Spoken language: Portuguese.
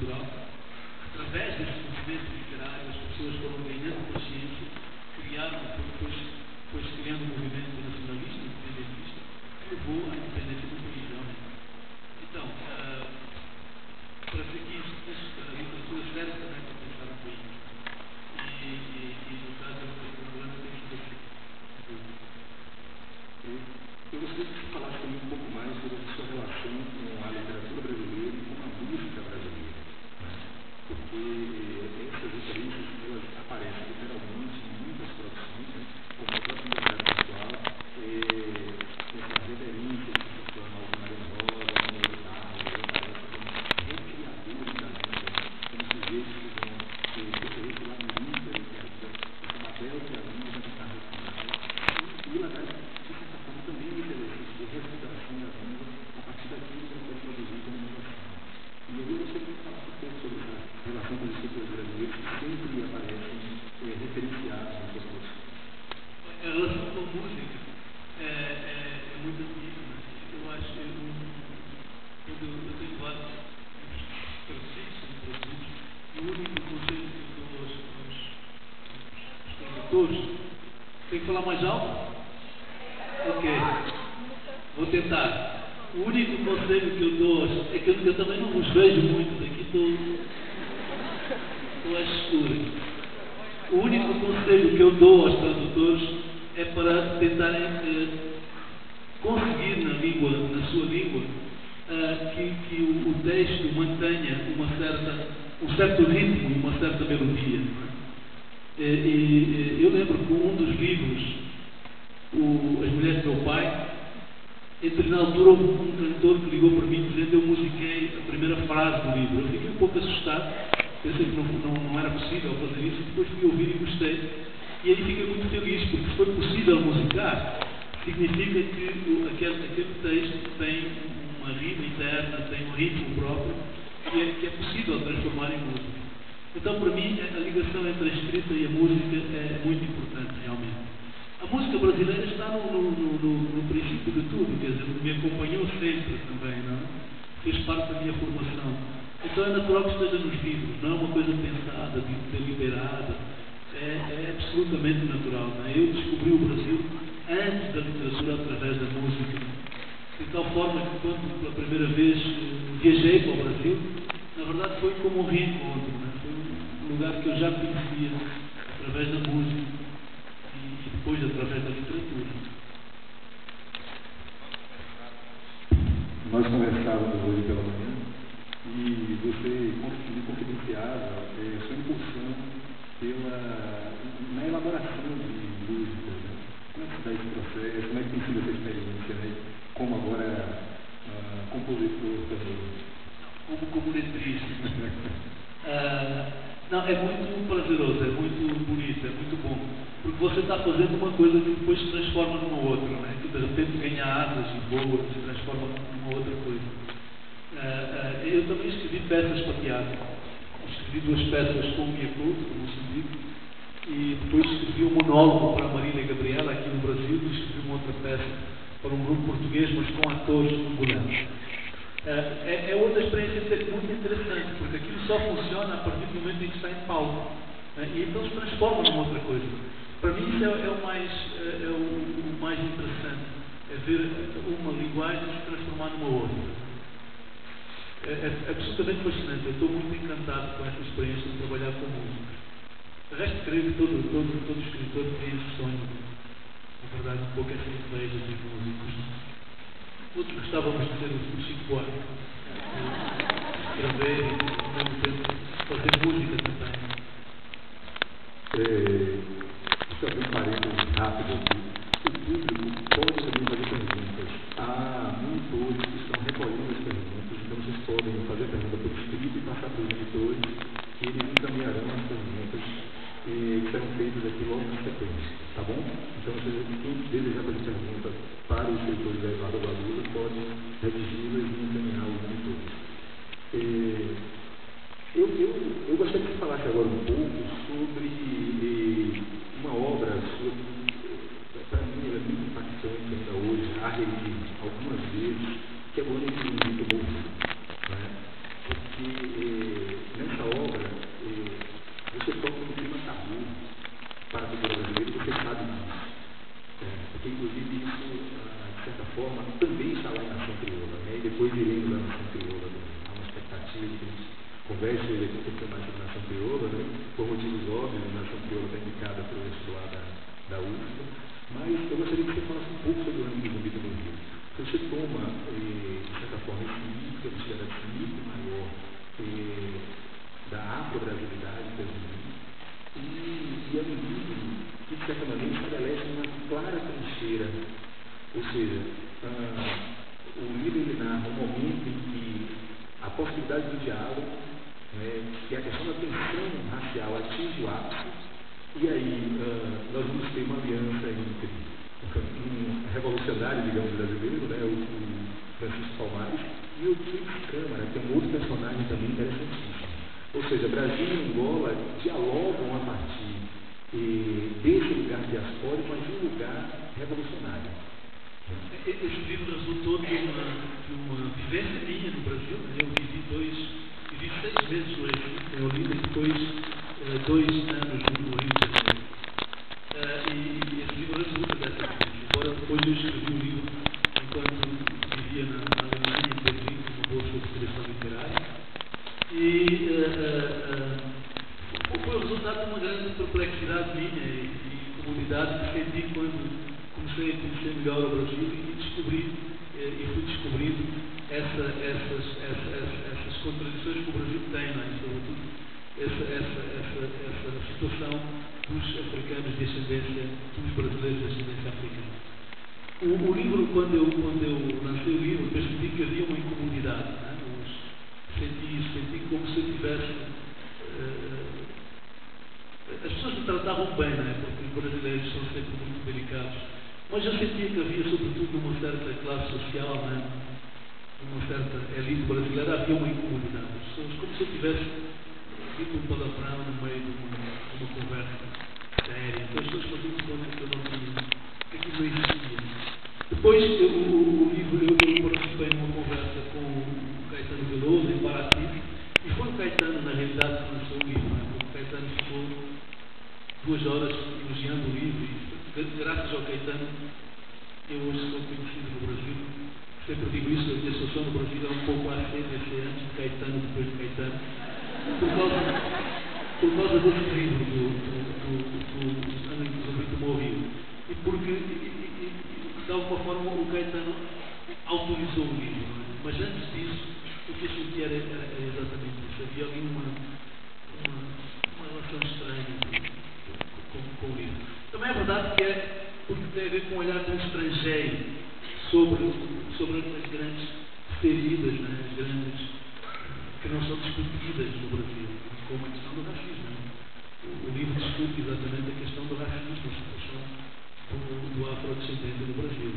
cultural, através desse movimento literário, as pessoas foram ganhando consciência, criaram, depois criando um movimento nacionalista, independentista, que levou à independência do país, realmente. Então, para dizer que a literatura serve também para pensar o país. E no caso, o Luana tem sido assim. Eu gostaria que você falasse também um pouco mais sobre a sua relação com a literatura brasileira e com a música brasileira, né? Porque essas referências elas aparecem literalmente em muitas produções, né? Como a própria Universidade Pessoal, essa reverência que se torna ao Mário Rosa, ao Mário Carlos, aparece como recriadores da língua, como sujeitos que vão percorrer esse labirinto da literatura, essa Babel que a língua vai estar refinada, e lá atrás, de certa forma, também esse exercício de recuperação da língua a partir daquilo que ela pode produzir como inovação. E eu gostaria que falasse um pouco sobre essa relação com os escritores brasileiros que sempre aparecem referenciados na sua produção. A relação com a música é muito antiga, né? Eu acho que eu tenho vários traduzidos, e o único conselho que eu dou aos tradutores, tem que falar mais alto? Ok, vou tentar. O único conselho que eu dou é que eu também não vos vejo muito, daqui estou às escuras. O único conselho que eu dou aos tradutores é para tentarem conseguir na sua língua, que o texto mantenha um certo ritmo e uma certa melodia. Eu lembro que um dos livros, As Mulheres do Meu Pai, entre na altura houve um cantor que ligou para mim dizendo que eu musiquei a primeira frase do livro. Eu fiquei um pouco assustado, pensei que não era possível fazer isso, e depois fui ouvir e gostei. E aí fiquei muito feliz, porque se foi possível musicar, significa que aquele texto tem uma rima interna, tem um ritmo próprio, que é possível transformar em música. Então, para mim, a ligação entre a escrita e a música é muito importante, realmente. A música brasileira está no princípio de tudo, quer dizer, me acompanhou sempre também, não é? Fez parte da minha formação. Então é natural que esteja nos livros, não é uma coisa pensada, deliberada, é absolutamente natural. Não é? Eu descobri o Brasil antes da literatura através da música, de tal forma que quando pela primeira vez viajei para o Brasil, na verdade foi como um reencontro, não é? Foi um lugar que eu já conhecia através da música. E depois através da literatura. Nós conversávamos hoje pela manhã e você me confidenciava sua incursão na elaboração de músicas, né? Como é que se dá esse processo? Como é que tem sido essa experiência, né? Como agora compositor também? Como letrista. Não, é muito prazeroso, é muito bonito, é muito bom. Porque você está fazendo uma coisa que depois se transforma numa outra, não é? Que de repente ganha asas e voa, se transforma numa outra coisa. Eu também escrevi peças para teatro. Escrevi 2 peças com o Miacuto, como se diz, e depois escrevi um monólogo para a Marília Gabriela aqui no Brasil, e escrevi uma outra peça para um grupo português, mas com atores angolanos. É outra experiência muito interessante, porque aquilo só funciona a partir do momento em que está em palco. E então se transforma numa outra coisa. Para mim isso é o mais interessante, é ver uma linguagem se transformar numa outra. É absolutamente fascinante. Eu estou muito encantado com esta experiência de trabalhar com música. De resto, creio que todo escritor tem esse sonho. Na verdade, um pouco essa inveja dos músicos. Outros gostávamos de ser o Chico Buarque, escrever e ao mesmo tempo fazer música também. Deixa eu abrir um parênteses rápido aqui. O público pode também fazer perguntas. Há monitores que estão recolhendo as perguntas, então vocês podem fazer a pergunta por escrito e passar para os monitores, que eles encaminharão as perguntas que serão feitas aqui logo na sequência, tá bom? Então, quem desejar fazer pergunta para os escritores da Eduardo Valuda pode redigi-las e encaminhar os monitores. Eu gostaria que você falasse agora um pouco sobre conversa ele aqui um pouquinho mais sobre Nação Crioula, né? Por motivos óbvios, a Nação Crioula está indicada pelo vestibular da UFBA, mas eu gostaria que você falasse um pouco sobre o Ano do Zumbi do Rio. Você toma, de certa forma, esse mito, esse mito maior da afro-brasilidade da Zumbi, e é um livro que, de certa maneira, estabelece uma clara trincheira, ou seja, o livro ele narra um momento em que a possibilidade do diálogo, né, que a questão da tensão racial atinge o ápice, e aí nós vamos ter uma aliança entre um revolucionário, digamos, brasileiro, né, o Francisco Palmares, e o Fritz Câmara, que é um outro personagem também interessantíssimo. Ou seja, Brasil e Angola dialogam a partir desse lugar diaspórico, mas de um lugar revolucionário. Esse livro resultou de uma vivência minha no Brasil. Eu vivi 6 meses no Egito, em Olinda, e depois 2 anos no Rio de Janeiro. E esse livro resulta dessa vivência. Embora depois eu escrevi um livro enquanto vivia na Alemanha, em Berlim, com uma bolsa de direção literária. Foi o resultado de uma grande perplexidade minha e comunidade que senti quando comecei a conhecer melhor o Brasil e fui descobrindo essas contradições que o Brasil tem, não é? Sobretudo essa situação dos africanos de ascendência, dos brasileiros de ascendência africana. O livro, quando eu lancei o livro, percebi que havia uma incomunidade, não é? Senti como se eu tivesse. As pessoas me tratavam bem, não é? Porque os brasileiros são sempre muito delicados. Mas eu sentia que havia, sobretudo numa certa classe social, não é? Numa certa elite brasileira, havia uma incomunidade. As pessoas, como se eu tivesse dito um palavrão no meio de uma conversa séria. Então as pessoas faziam conta que eu não tinha, que aquilo não existia. Depois, eu participei numa conversa com o Caetano Veloso, em Paraty, e foi o Caetano, na realidade, que lançou o livro, não é? Porque o Caetano ficou 2 horas elogiando o livro, e graças ao Caetano, eu hoje sou conhecido no Brasil. Sempre digo isso, a minha situação no Brasil é um pouco a CDC, antes de Caetano, depois de Caetano, por causa desse livro do Ano do Zumbi do Rio. E porque, de alguma forma, o Caetano autorizou o livro. Não é? Mas antes disso, o que eu sentia era exatamente isso. Havia ali uma relação estranha com o livro. Também é verdade que é porque tem a ver com o olhar de um estrangeiro sobre as grandes feridas, né? As grandes que não são discutidas no Brasil, como a questão do racismo. O livro discute exatamente a questão do racismo, a situação do afrodescendente no Brasil.